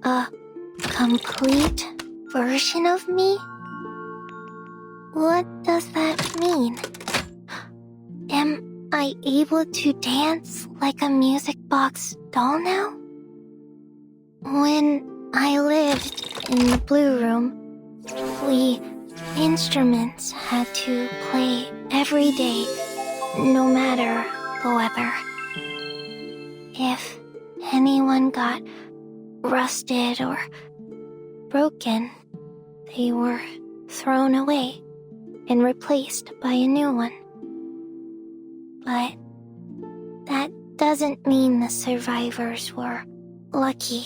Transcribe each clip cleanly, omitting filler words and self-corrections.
A complete version of me? What does that mean? Am I able to dance like a music box doll now? When I lived in the Blue Room, instruments had to play every day, no matter the weather. If anyone got rusted or broken, they were thrown away and replaced by a new one. But that doesn't mean the survivors were lucky.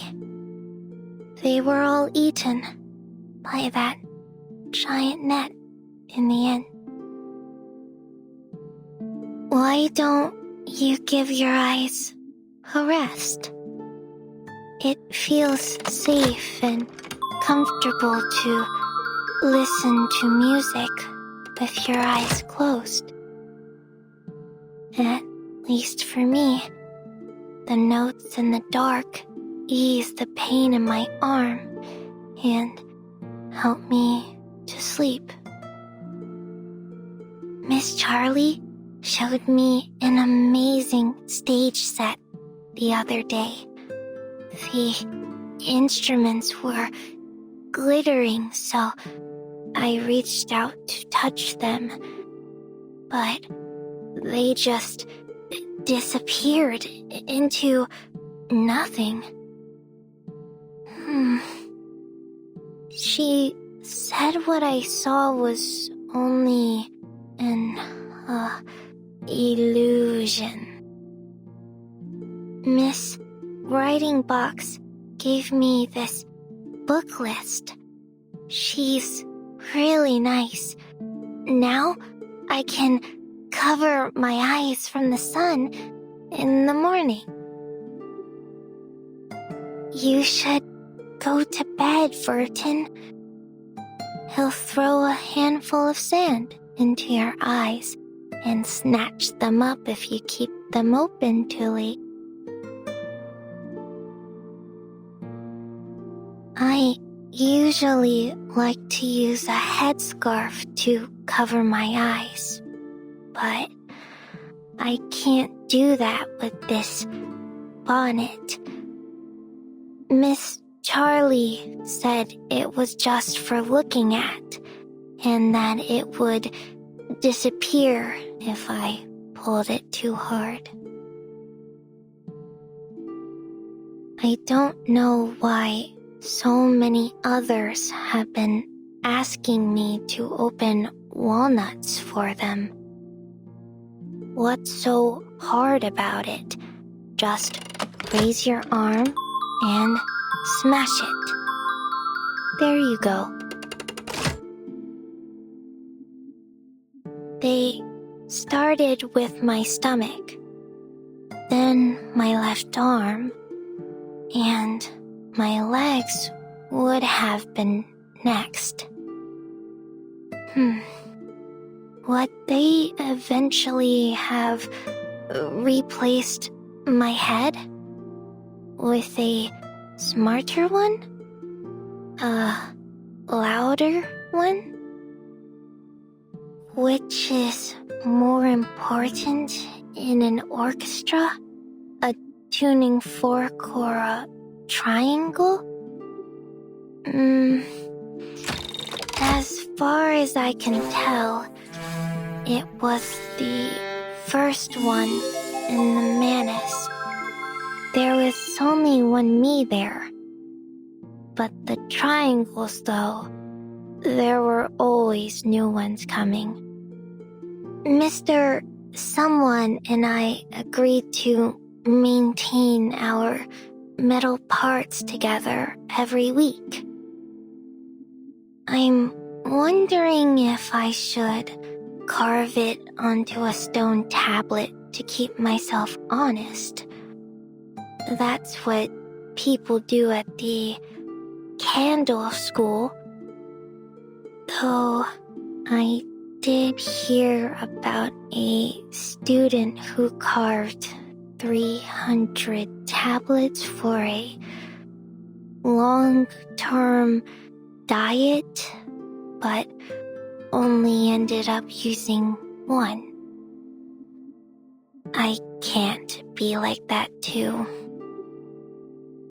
They were all eaten by that giant net in the end. Why don't you give your eyes a rest? It feels safe and comfortable to listen to music with your eyes closed. At least for me, the notes in the dark ease the pain in my arm and help me to sleep. Miss Charlie showed me an amazing stage set the other day. The instruments were glittering, so I reached out to touch them, but they just disappeared into nothing. She said what I saw was only an illusion. Miss Writing Box gave me this book list. She's really nice. Now I can cover my eyes from the sun in the morning. You should go to bed, Verton. He'll throw a handful of sand into your eyes and snatch them up if you keep them open too late. I usually like to use a headscarf to cover my eyes, but I can't do that with this bonnet. Miss Charlie said it was just for looking at, and that it would disappear if I pulled it too hard. I don't know why so many others have been asking me to open walnuts for them. What's so hard about it? Just raise your arm and smash it. There you go. They started with my stomach, then my left arm, and my legs would have been next. Would they eventually have replaced my head with a smarter one? A louder one? Which is more important in an orchestra? A tuning fork or a triangle? As far as I can tell, it was the first one in the Manus. There was only one me there. But the triangles, though, there were always new ones coming. Mr. Someone and I agreed to maintain our metal parts together every week. I'm wondering if I should carve it onto a stone tablet to keep myself honest. That's what people do at the candle school. Though I did hear about a student who carved 300 tablets for a long-term diet, but only ended up using one. I can't be like that too.